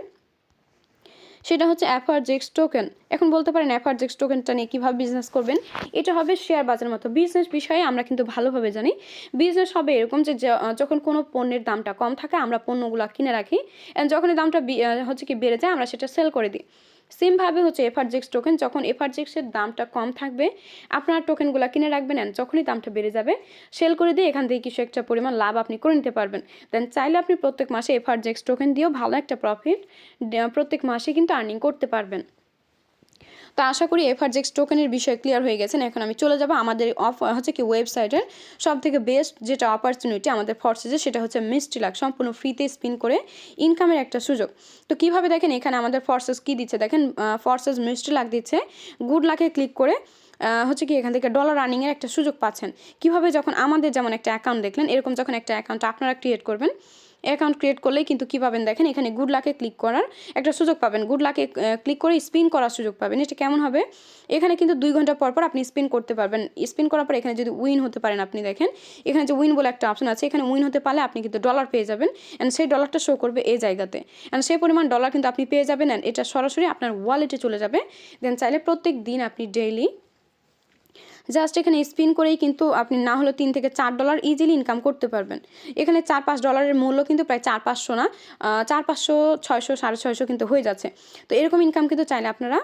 সেটা হচ্ছে এফআরজেক্স টোকেন। এখন বলতে পারেন এফআরজেক্স টোকেনটা নিয়ে কীভাবে বিজনেস করবেন। এটা হবে শেয়ার বাজারের মতো বিজনেস বিষয়ে আমরা কিন্তু ভালোভাবে জানি। বিজনেস হবে এরকম যে যখন কোনো পণ্যের দামটা কম থাকে আমরা পণ্যগুলো কিনে রাখি, যখনই দামটা হচ্ছে কি বেড়ে যায় আমরা সেটা সেল করে দিই। সেমভাবে হচ্ছে এফআরজেক্স টোকেন, যখন এফআরজেক্সের দামটা কম থাকবে আপনার টোকেনগুলো কিনে রাখবেন, যখনই দামটা বেড়ে যাবে সেল করে দিয়ে এখান থেকে কিছু একটা পরিমাণ লাভ আপনি করে নিতে পারবেন। দেন চাইলে আপনি প্রত্যেক মাসে এফআরজেক্স টোকেন দিয়েও ভালো একটা প্রফিট প্রত্যেক মাসে কিন্তু আর্নিং করতে পারবেন। তো আশা করি এফআরজেক্স টোকেনের বিষয়ে ক্লিয়ার হয়ে গেছেন। এখন আমি চলে যাব আমাদের হচ্ছে কি ওয়েবসাইটের সবথেকে বেস্ট যেটা অপরচুনিটি আমাদের ফরসেজে, সেটা হচ্ছে মিষ্টি লাক, সম্পূর্ণ ফ্রিতে স্পিন করে ইনকামের একটা সুযোগ। তো কীভাবে দেখেন এখানে আমাদের ফরসেজ কী দিচ্ছে দেখেন, ফরসেজ মিষ্টি লাক দিচ্ছে। গুড লাকে ক্লিক করে হচ্ছে কি এখান থেকে ডলার আর্নিংয়ের একটা সুযোগ পাচ্ছেন। কিভাবে, যখন আমাদের যেমন একটা অ্যাকাউন্ট দেখলেন, এরকম যখন একটা অ্যাকাউন্ট আপনারা ক্রিয়েট করবেন, অ্যাকাউন্ট ক্রিয়েট করলেই কিন্তু কী পাবেন দেখেন, এখানে গুড লাকে ক্লিক করার একটা সুযোগ পাবেন। গুড লাকে ক্লিক করে স্পিন করার সুযোগ পাবেন। এটা কেমন হবে, এখানে কিন্তু 2 ঘন্টা পর পর আপনি স্পিন করতে পারবেন। স্পিন করার পর এখানে যদি উইন হতে পারেন, আপনি দেখেন এখানে যে উইন বলে একটা অপশন আছে, এখানে উইন হতে পারলে আপনি কিন্তু ডলার পেয়ে যাবেন, অ্যান্ড সেই ডলারটা শো করবে এই জায়গাতে, অ্যান্ড সেই পরিমাণ ডলার কিন্তু আপনি পেয়ে যাবেন, অ্যান্ড এটা সরাসরি আপনার ওয়ালেটে চলে যাবে। দেন চাইলে প্রত্যেক দিন আপনি ডেইলি জাস্ট এখানে স্পিন করেই কিন্তু আপনি না হলে $3 থেকে $4 ইজিলি ইনকাম করতে পারবেন। এখানে $4-5 মূল্য কিন্তু প্রায় 400-500 না, 400-500, 600, 650 কিন্তু হয়ে যাচ্ছে। তো এরকম ইনকাম কিন্তু চাইলে আপনারা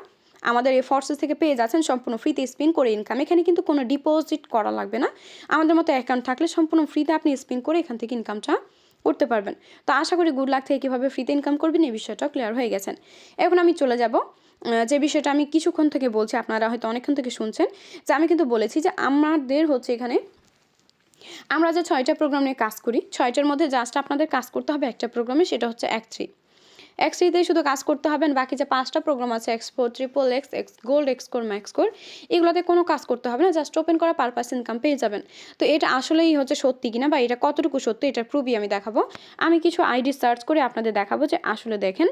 আমাদের এই ফরসেস থেকে পেয়ে যাচ্ছেন সম্পূর্ণ ফ্রিতে স্পিন করে ইনকাম। এখানে কিন্তু কোনো ডিপোজিট করা লাগবে না। আমাদের মতো অ্যাকাউন্ট থাকলে সম্পূর্ণ ফ্রিতে আপনি স্পিন করে এখান থেকে ইনকামটা করতে পারবেন। তো আশা করি গুড লাক থেকে কীভাবে ফ্রিতে ইনকাম করবেন এই বিষয়টাও ক্লিয়ার হয়ে গেছেন। এখন আমি চলে যাব যে বিষয়টা আমি কিছুক্ষণ থেকে বলছি, আপনারা হয়তো অনেকক্ষণ থেকে শুনছেন, যে আমি কিন্তু বলেছি যে আমাদের হচ্ছে এখানে আমরা যে 6টা প্রোগ্রাম নিয়ে কাজ করি, 6টার মধ্যে জাস্ট আপনাদের কাজ করতে হবে একটা প্রোগ্রামে, সেটা হচ্ছে X3। X3তেই শুধু কাজ করতে হবেন। বাকি যে 5টা প্রোগ্রাম আছে X4, XXX, X-Gold, X-Core, Max-Core, এগুলোতে কোনো কাজ করতে হবে না, জাস্ট ওপেন করা পারপাস ইনকাম পেয়ে যাবেন। তো এটা আসলেই হচ্ছে সত্যি কিনা বা এটা কতটুকু সত্যি, এটার প্রুফই আমি দেখাবো। আমি কিছু আইডি সার্চ করে আপনাদের দেখাবো যে আসলে দেখেন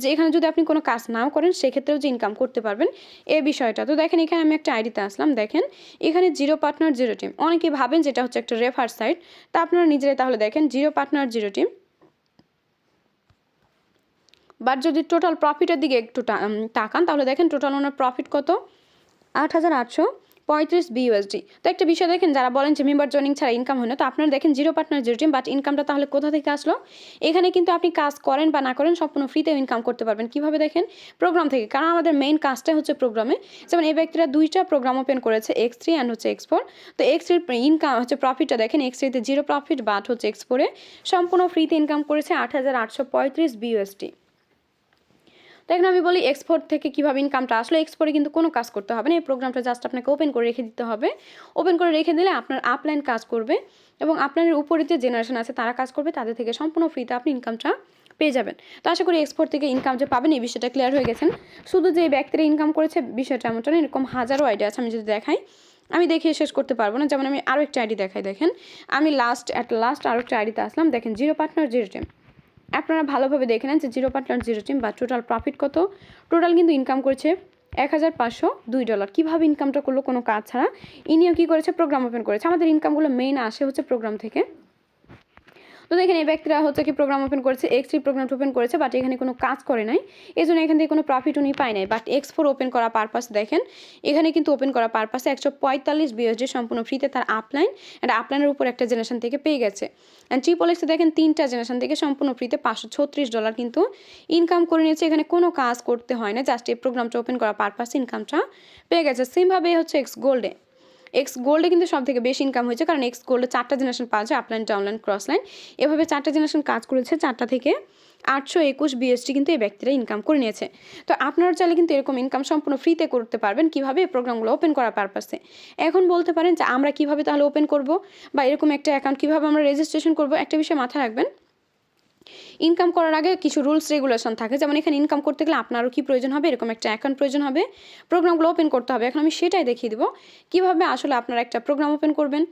যে এখানে যদি আপনি কোনো কাজ নাও করেন সেক্ষেত্রেও যে ইনকাম করতে পারবেন এই বিষয়টা। তো দেখেন এখানে আমি একটা আইডিতে আসলাম, দেখেন এখানে জিরো পার্টনার জিরো টিম। অনেকেই ভাবেন যেটা হচ্ছে একটা রেফার সাইট, তা আপনারা নিজেরাই তাহলে দেখেন zero partner zero team. But যদি টোটাল প্রফিটের দিকে একটু তাকান তাহলে দেখেন টোটাল ওনার প্রফিট কত, 8,835 BUSD। তো একটা বিষয় দেখেন, যারা বলেন যে মেম্বার জয়েনিং ছাড়া ইনকাম হয় না, তো আপনারা দেখেন zero partner zero team, but ইনকামটা তাহলে কোথা থেকে আসলো। এখানে কিন্তু আপনি কাজ করেন বা না করেন সম্পূর্ণ ফ্রিতে ইনকাম করতে পারবেন। কিভাবে দেখেন, প্রোগ্রাম থেকে, কারণ আমাদের মেইন কাজটাই হচ্ছে প্রোগ্রামে। যেমন এই ব্যক্তিরা 2টা প্রোগ্রাম ওপেন করেছে, X3 অ্যান্ড হচ্ছে X4। তো X3 ইনকাম হচ্ছে প্রফিটটা দেখেন, X3তে জিরো প্রফিট, বাট হচ্ছে X4-এ সম্পূর্ণ ফ্রিতে ইনকাম করেছে 8,835 BUSD। তো এখন আমি বলি এক্সপোর্ট থেকে কীভাবে ইনকামটা আসলে। এক্সপোর্টে কিন্তু কোনো কাজ করতে হবে না, এই প্রোগ্রামটা জাস্ট আপনাকে ওপেন করে রেখে দিতে হবে। ওপেন করে রেখে দিলে আপনার আপলাইন কাজ করবে এবং আপনার উপরে যে জেনারেশন আছে তারা কাজ করবে, তাদের থেকে সম্পূর্ণ ফ্রিতে আপনি ইনকামটা পেয়ে যাবেন। তো আশা করি এক্সপোর্ট থেকে ইনকাম যে পাবেন এই বিষয়টা ক্লিয়ার হয়ে গেছেন। শুধু যে ব্যক্তিরা ইনকাম করেছে বিষয়টা এমনটা না, এরকম হাজারো আইডিয়া আছে, আমি যদি দেখাই আমি দেখিয়ে শেষ করতে পারবো না। যেমন আমি আরও একটা আইডি দেখাই, দেখেন আমি লাস্ট আরও একটা আইডিতে আসলাম, দেখেন জিরো পার্টনার জিরো টিম। আপনারা ভালোভাবে দেখে নেন যে জিরো পার্টনার জিরো টিম বা টোটাল প্রফিট কত। টোটাল কিন্তু ইনকাম করেছে $1,502। কীভাবে ইনকামটা করলো, কোনো কাজ ছাড়া। ইনিও কী করেছে, প্রোগ্রাম ওপেন করেছে। আমাদের ইনকামগুলো মেইন আসে হচ্ছে প্রোগ্রাম থেকে। তো দেখেন এই ব্যক্তিরা হচ্ছে কি প্রোগ্রাম ওপেন করেছে, X3 প্রোগ্রামটা ওপেন করেছে, বাট এখানে কোনো কাজ করে নাই, এই জন্য এখান থেকে কোনো প্রফিট উনি পায় নাই। বাট X4 ওপেন করা পারপাস দেখেন, এখানে কিন্তু ওপেন করা পারপাসে 145 BUSD সম্পূর্ণ ফ্রিতে তার আপলাইন অ্যান্ড আপলাইনের উপর একটা জেনারেশন থেকে পেয়ে গেছে। অ্যান্ড ট্রিপল-এক্সে দেখেন 3টা জেনারেশন থেকে সম্পূর্ণ ফ্রিতে $536 কিন্তু ইনকাম করে নিয়েছে। এখানে কোনো কাজ করতে হয় না, জাস্ট এই প্রোগ্রামটা ওপেন করা পারপাসে ইনকামটা পেয়ে গেছে। সেমভাবে হচ্ছে X-Gold-এ কিন্তু সব থেকে বেশি ইনকাম হয়েছে, কারণ X-Gold-এ 4টা জেনারেশন পাওয়া যায়, আপলাইন, ডাউনলাইন, ক্রসলাইন। এভাবে 4টা জেনারেশন কাজ করেছে, 4টা থেকে 821 BUSD কিন্তু এই ব্যক্তিরা ইনকাম করে নিয়েছে। তো আপনারা চাইলে কিন্তু এরকম ইনকাম সম্পূর্ণ ফ্রিতে করতে পারবেন। কীভাবে, এই প্রোগ্রামগুলো ওপেন করার পারপাসে। এখন বলতে পারেন যে আমরা কীভাবে তাহলে ওপেন করব বা এরকম একটা অ্যাকাউন্ট কীভাবে আমরা রেজিস্ট্রেশন করব। একটা বিষয় মাথায় রাখবেন, ইনকাম করার আগে কিছু রুলস রেগুলেশন থাকে। যেমন এখানে ইনকাম করতে গেলে আপনারও কি প্রয়োজন হবে, এরকম একটা অ্যাকাউন্ট প্রয়োজন হবে, প্রোগ্রামগুলো ওপেন করতে হবে। এখন আমি সেটাই দেখিয়ে দেবো কীভাবে আসলে আপনারা একটা প্রোগ্রাম ওপেন করবেন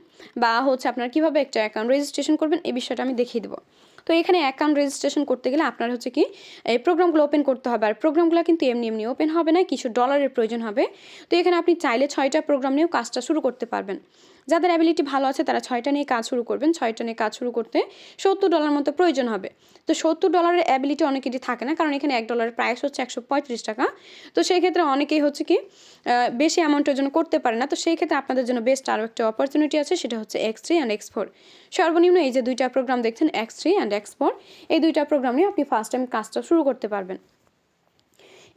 বা হচ্ছে আপনারা কীভাবে একটা অ্যাকাউন্ট রেজিস্ট্রেশন করবেন, এই বিষয়টা আমি দেখিয়ে দেবো। তো এখানে অ্যাকাউন্ট রেজিস্ট্রেশন করতে গেলে আপনার হচ্ছে কি এই প্রোগ্রামগুলো ওপেন করতে হবে। আর প্রোগ্রামগুলো কিন্তু এমনি ওপেন হবে না, কিছু ডলারের প্রয়োজন হবে। তো এখানে আপনি চাইলে 6টা প্রোগ্রাম নিয়েও কাজটা শুরু করতে পারবেন। যাদের অ্যাবিলিটি ভালো আছে তারা 6টা নিয়ে কাজ শুরু করবেন। 6টা নিয়ে কাজ শুরু করতে $70 মতো প্রয়োজন হবে। তো $70 অ্যাবিলিটি অনেকেরই থাকে না, কারণ এখানে $1 প্রাইস হচ্ছে 135 টাকা। তো সেই ক্ষেত্রে অনেকেই হচ্ছে কি বেশি অ্যামাউন্টের জন্য করতে পারে না। তো সেই ক্ষেত্রে আপনাদের জন্য বেস্ট আরও একটা অপরচুনিটি আছে, সেটা হচ্ছে X3 অ্যান্ড X4। সর্বনিম্ন এই যে 2টা প্রোগ্রাম দেখছেন X3 অ্যান্ড X4, এই 2টা প্রোগ্রাম নিয়ে আপনি ফার্স্ট টাইম কাজটা শুরু করতে পারবেন।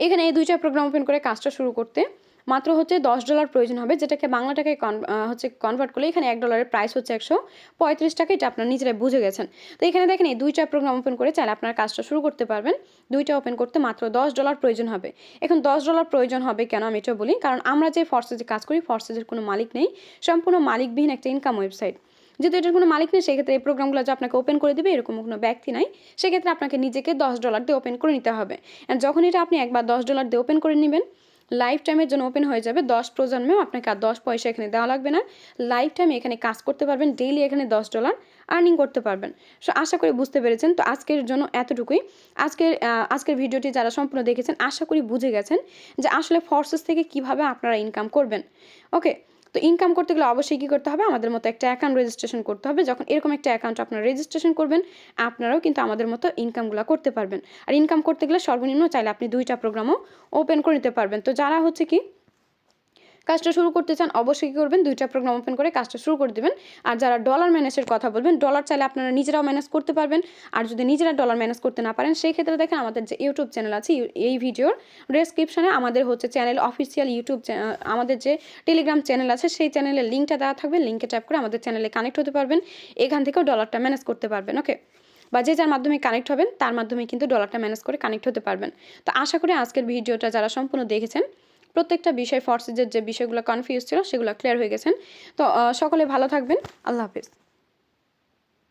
এখানে এই 2টা প্রোগ্রাম ওপেন করে কাজটা শুরু করতে মাত্র হচ্ছে $10 প্রয়োজন হবে, যেটাকে বাংলা টাকায় কনভার্ট করলে এখানে $1 প্রাইস হচ্ছে 135 টাকা। এটা আপনারা নিজেরাই বুঝে গেছেন। তো এখানে দেখেন এই 2টা প্রোগ্রাম ওপেন করে চাইলে আপনার কাজটা শুরু করতে পারবেন। 2টা ওপেন করতে মাত্র $10 প্রয়োজন হবে। এখন $10 প্রয়োজন হবে কেন আমি এটা বলি, কারণ আমরা যে ফরসেজে কাজ করি, ফরসেজের কোনো মালিক নেই, সম্পূর্ণ মালিকবিহীন একটা ইনকাম ওয়েবসাইট। যেহেতু এটার কোনো মালিক নেই, সেক্ষেত্রে এই প্রোগ্রামগুলো যে আপনাকে ওপেন করে দেবে এরকম কোনো ব্যক্তি নাই। সেক্ষেত্রে আপনাকে নিজেকে $10 দিয়ে ওপেন করে নিতে হবে। অ্যান্ড যখন এটা আপনি একবার $10 দিয়ে ওপেন করে নেবেন, লাইফ টাইমের জন্য ওপেন হয়ে যাবে। 10 প্রজন্মেও আপনাকে আর 10 পয়সা এখানে দেওয়া লাগবে না। লাইফ টাইমে এখানে কাজ করতে পারবেন, ডেইলি এখানে $10 আর্নিং করতে পারবেন। সো আশা করি বুঝতে পেরেছেন। তো আজকের জন্য এতটুকুই। আজকের ভিডিওটি যারা সম্পূর্ণ দেখেছেন আশা করি বুঝে গেছেন যে আসলে ফোর্সেস থেকে কিভাবে আপনারা ইনকাম করবেন। ওকে, তো ইনকাম করতে গেলে অবশ্যই কী করতে হবে, আমাদের মতো একটা অ্যাকাউন্ট রেজিস্ট্রেশন করতে হবে। যখন এরকম একটা অ্যাকাউন্ট আপনারা রেজিস্ট্রেশন করবেন, আপনারাও কিন্তু আমাদের মতো ইনকামগুলো করতে পারবেন। আর ইনকাম করতে গেলে সর্বনিম্ন চাইলে আপনি 2টা প্রোগ্রামও ওপেন করে নিতে পারবেন। তো যারা হচ্ছে কি কাজটা শুরু করতে চান অবশ্যই কী করবেন, 2টা প্রোগ্রাম ওপেন করে কাজটা শুরু করে দেবেন। আর যারা ডলার ম্যানেজের কথা বলবেন, ডলার চাইলে আপনারা নিজেরাও ম্যানেজ করতে পারবেন। আর যদি নিজেরা ডলার ম্যানেজ করতে না পারেন, সেই ক্ষেত্রে দেখেন আমাদের যে ইউটিউব চ্যানেল আছে, এই ভিডিওর ডেসক্রিপশনে আমাদের হচ্ছে চ্যানেল অফিসিয়াল আমাদের যে টেলিগ্রাম চ্যানেল আছে, সেই চ্যানেলের লিঙ্কটা দেওয়া থাকবে। লিঙ্কে ট্যাপ করে আমাদের চ্যানেলে কানেক্ট হতে পারবেন। এখান থেকেও ডলারটা ম্যানেজ করতে পারবেন। ওকে, বা যে যার মাধ্যমে কানেক্ট হবেন তার মাধ্যমে কিন্তু ডলারটা ম্যানেজ করে কানেক্ট হতে পারবেন। তো আশা করি আজকের ভিডিওটা যারা সম্পূর্ণ দেখেছেন, প্রত্যেকটা বিষয় ফরসেজের যে বিষয়গুলো কনফিউজ ছিল সেগুলো ক্লিয়ার হয়ে গেছেন। তো সকলে ভালো থাকবেন। আল্লাহ হাফিজ।